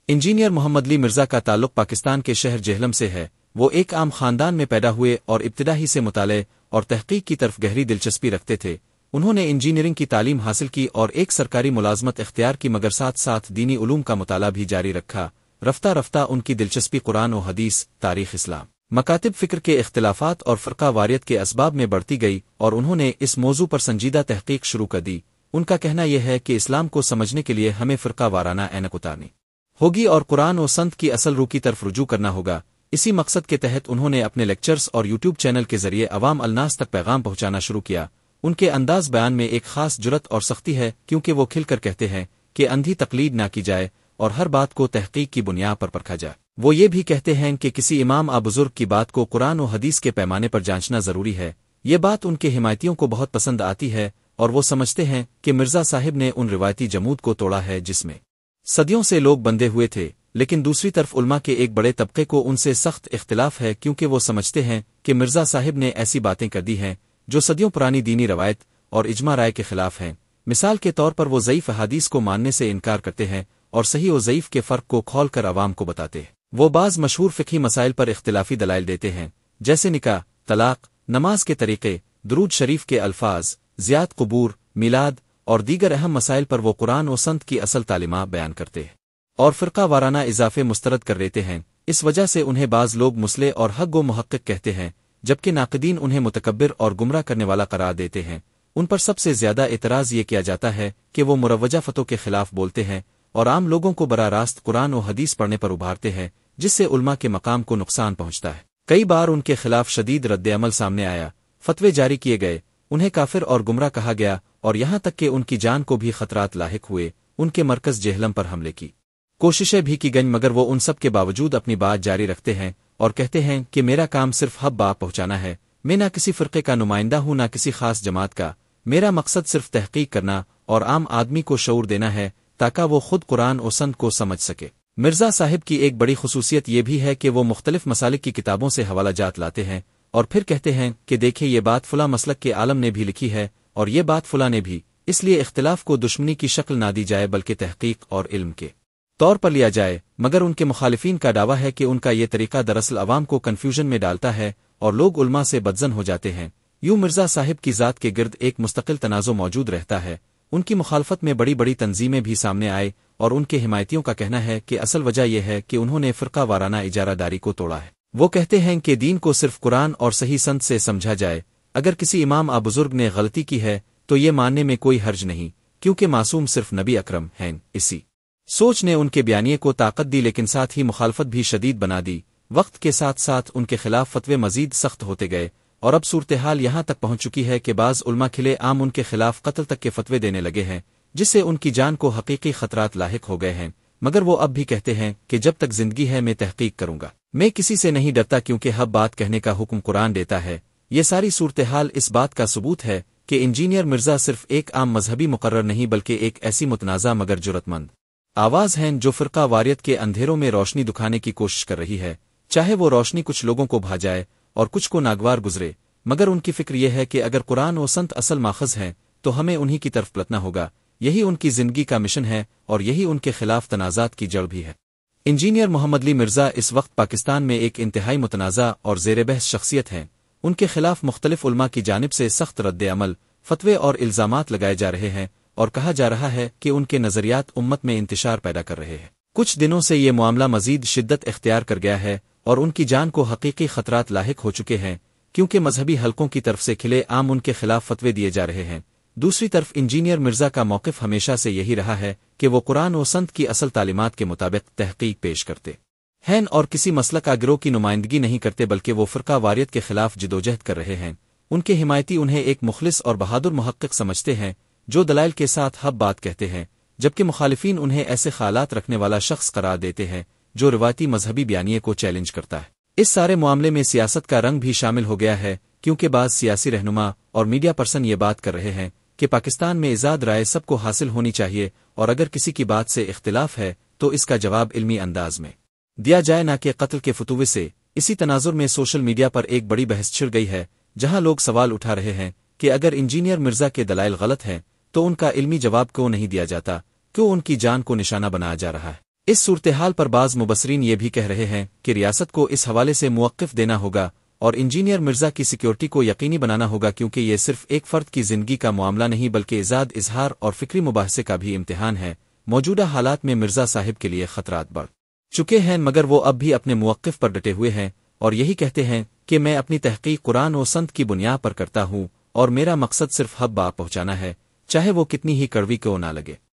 Engineer محمد علی مرزا کا تعلق پاکستان کے شہر جہلم سے ہے۔ وہ ایک عام خاندان میں پیدا ہوئے اور ابتدا ہی سے مطالعے اور تحقیق کی طرف گہری دلچسپی رکھتے تھے۔ انہوں نے انجینئرنگ کی تعلیم حاصل کی اور ایک سرکاری ملازمت اختیار کی، مگر ساتھ ساتھ دینی علوم کا مطالعہ بھی جاری رکھا۔ رفتہ رفتہ ان کی دلچسپی قرآن و حدیث، تاریخ اسلام، مکاتب فکر کے اختلافات اور فرقہ واریت کے اسباب میں بڑھتی گئی، اور انہوں نے اس موضوع پر سنجیدہ تحقیق شروع کر دی۔ ان کا کہنا یہ ہے کہ اسلام کو سمجھنے کے لیے ہمیں فرقہ وارانہ اینک اتارنی ہوگی اور قرآن و سنت کی اصل روح کی طرف رجوع کرنا ہوگا۔ اسی مقصد کے تحت انہوں نے اپنے لیکچرز اور یوٹیوب چینل کے ذریعے عوام الناس تک پیغام پہنچانا شروع کیا۔ ان کے انداز بیان میں ایک خاص جرت اور سختی ہے، کیونکہ وہ کھل کر کہتے ہیں کہ اندھی تقلید نہ کی جائے اور ہر بات کو تحقیق کی بنیاد پر پرکھا جائے۔ وہ یہ بھی کہتے ہیں کہ کسی امام بزرگ کی بات کو قرآن و حدیث کے پیمانے پر جانچنا ضروری ہے۔ یہ بات ان کے حمایتیوں کو بہت پسند آتی ہے، اور وہ سمجھتے ہیں کہ مرزا صاحب نے ان روایتی جمود کو توڑا ہے جس میں صدیوں سے لوگ بندھے ہوئے تھے۔ لیکن دوسری طرف علماء کے ایک بڑے طبقے کو ان سے سخت اختلاف ہے، کیونکہ وہ سمجھتے ہیں کہ مرزا صاحب نے ایسی باتیں کر دی ہیں جو صدیوں پرانی دینی روایت اور اجماع رائے کے خلاف ہیں۔ مثال کے طور پر وہ ضعیف احادیث کو ماننے سے انکار کرتے ہیں اور صحیح و ضعیف کے فرق کو کھول کر عوام کو بتاتے ہیں۔ وہ بعض مشہور فقہی مسائل پر اختلافی دلائل دیتے ہیں، جیسے نکاح، طلاق، نماز کے طریقے، درود شریف کے الفاظ، زیارت قبور، میلاد اور دیگر اہم مسائل پر وہ قرآن و سنت کی اصل تعلیمات بیان کرتے ہیں اور فرقہ وارانہ اضافے مسترد کر دیتے ہیں۔ اس وجہ سے انہیں بعض لوگ مصلح اور حق و محقق کہتے ہیں، جبکہ ناقدین انہیں متکبر اور گمراہ کرنے والا قرار دیتے ہیں۔ ان پر سب سے زیادہ اعتراض یہ کیا جاتا ہے کہ وہ مروجہ فتووں کے خلاف بولتے ہیں اور عام لوگوں کو براہ راست قرآن و حدیث پڑھنے پر ابھارتے ہیں، جس سے علماء کے مقام کو نقصان پہنچتا ہے۔ کئی بار ان کے خلاف شدید رد عمل سامنے آیا، فتوے جاری کیے گئے، انہیں کافر اور گمراہ کہا گیا، اور یہاں تک کہ ان کی جان کو بھی خطرات لاحق ہوئے۔ ان کے مرکز جہلم پر حملے کی کوششیں بھی کی گئیں، مگر وہ ان سب کے باوجود اپنی بات جاری رکھتے ہیں اور کہتے ہیں کہ میرا کام صرف حق بات پہنچانا ہے۔ میں نہ کسی فرقے کا نمائندہ ہوں، نہ کسی خاص جماعت کا۔ میرا مقصد صرف تحقیق کرنا اور عام آدمی کو شعور دینا ہے، تاکہ وہ خود قرآن و سنت کو سمجھ سکے۔ مرزا صاحب کی ایک بڑی خصوصیت یہ بھی ہے کہ وہ مختلف مسالک کی کتابوں سے حوالہ جات لاتے ہیں اور پھر کہتے ہیں کہ دیکھیں یہ بات فلاں مسلک کے عالم نے بھی لکھی ہے اور یہ بات فلاں نے بھی، اس لیے اختلاف کو دشمنی کی شکل نہ دی جائے بلکہ تحقیق اور علم کے طور پر لیا جائے۔ مگر ان کے مخالفین کا دعویٰ ہے کہ ان کا یہ طریقہ دراصل عوام کو کنفیوژن میں ڈالتا ہے اور لوگ علماء سے بدظن ہو جاتے ہیں۔ یوں مرزا صاحب کی ذات کے گرد ایک مستقل تنازع موجود رہتا ہے۔ ان کی مخالفت میں بڑی بڑی تنظیمیں بھی سامنے آئے، اور ان کے حمایتیوں کا کہنا ہے کہ اصل وجہ یہ ہے کہ انہوں نے فرقہ وارانہ اجارہ داری کو توڑا ہے۔ وہ کہتے ہیں کہ دین کو صرف قرآن اور صحیح سنت سے سمجھا جائے۔ اگر کسی امام بزرگ نے غلطی کی ہے تو یہ ماننے میں کوئی حرج نہیں، کیونکہ معصوم صرف نبی اکرم ہیں۔ اسی سوچ نے ان کے بیانیے کو طاقت دی، لیکن ساتھ ہی مخالفت بھی شدید بنا دی۔ وقت کے ساتھ ساتھ ان کے خلاف فتوے مزید سخت ہوتے گئے، اور اب صورتحال یہاں تک پہنچ چکی ہے کہ بعض علماء کھلے عام ان کے خلاف قتل تک کے فتوے دینے لگے ہیں، جس سے ان کی جان کو حقیقی خطرات لاحق ہو گئے ہیں۔ مگر وہ اب بھی کہتے ہیں کہ جب تک زندگی ہے میں تحقیق کروں گا، میں کسی سے نہیں ڈرتا، کیونکہ حق بات کہنے کا حکم قرآن دیتا ہے۔ یہ ساری صورتحال اس بات کا ثبوت ہے کہ انجینئر مرزا صرف ایک عام مذہبی مقرر نہیں، بلکہ ایک ایسی متنازع مگر جرت مند آواز ہیں جو فرقہ واریت کے اندھیروں میں روشنی دکھانے کی کوشش کر رہی ہے، چاہے وہ روشنی کچھ لوگوں کو بھا جائے اور کچھ کو ناگوار گزرے۔ مگر ان کی فکر یہ ہے کہ اگر قرآن و سنت اصل ماخذ ہیں تو ہمیں انہی کی طرف پلٹنا ہوگا۔ یہی ان کی زندگی کا مشن ہے اور یہی ان کے خلاف تنازعات کی جڑ بھی ہے۔ انجینئر محمد علی مرزا اس وقت پاکستان میں ایک انتہائی متنازع اور زیر بحث شخصیت ہیں۔ ان کے خلاف مختلف علماء کی جانب سے سخت رد عمل، فتوے اور الزامات لگائے جا رہے ہیں، اور کہا جا رہا ہے کہ ان کے نظریات امت میں انتشار پیدا کر رہے ہیں۔ کچھ دنوں سے یہ معاملہ مزید شدت اختیار کر گیا ہے اور ان کی جان کو حقیقی خطرات لاحق ہو چکے ہیں، کیونکہ مذہبی حلقوں کی طرف سے کھلے عام ان کے خلاف فتوے دیے جا رہے ہیں۔ دوسری طرف انجینئر مرزا کا موقف ہمیشہ سے یہی رہا ہے کہ وہ قرآن و سنت کی اصل تعلیمات کے مطابق تحقیق پیش کرتے ہیں اور کسی مسلک گروہ کی نمائندگی نہیں کرتے، بلکہ وہ فرقہ واریت کے خلاف جدوجہد کر رہے ہیں۔ ان کے حمایتی انہیں ایک مخلص اور بہادر محقق سمجھتے ہیں جو دلائل کے ساتھ حق بات کہتے ہیں، جبکہ مخالفین انہیں ایسے خیالات رکھنے والا شخص قرار دیتے ہیں جو روایتی مذہبی بیانیے کو چیلنج کرتا ہے۔ اس سارے معاملے میں سیاست کا رنگ بھی شامل ہو گیا ہے، کیونکہ بعض سیاسی رہنما اور میڈیا پرسن یہ بات کر رہے ہیں کہ پاکستان میں آزاد رائے سب کو حاصل ہونی چاہیے، اور اگر کسی کی بات سے اختلاف ہے تو اس کا جواب علمی انداز میں دیا جائے، نہ کہ قتل کے فتوے سے۔ اسی تناظر میں سوشل میڈیا پر ایک بڑی بحث چھڑ گئی ہے، جہاں لوگ سوال اٹھا رہے ہیں کہ اگر انجینئر مرزا کے دلائل غلط ہیں تو ان کا علمی جواب کیوں نہیں دیا جاتا، کیوں ان کی جان کو نشانہ بنایا جا رہا ہے۔ اس صورتحال پر بعض مبصرین یہ بھی کہہ رہے ہیں کہ ریاست کو اس حوالے سے موقف دینا ہوگا اور انجینئر مرزا کی سیکیورٹی کو یقینی بنانا ہوگا، کیونکہ یہ صرف ایک فرد کی زندگی کا معاملہ نہیں بلکہ آزاد اظہار اور فکری مباحثے کا بھی امتحان ہے۔ موجودہ حالات میں مرزا صاحب کے لیے خطرات بڑھ چکے ہیں، مگر وہ اب بھی اپنے موقف پر ڈٹے ہوئے ہیں اور یہی کہتے ہیں کہ میں اپنی تحقیق قرآن و سنت کی بنیاد پر کرتا ہوں اور میرا مقصد صرف حق بات پہنچانا ہے، چاہے وہ کتنی ہی کڑوی کیوں نہ لگے۔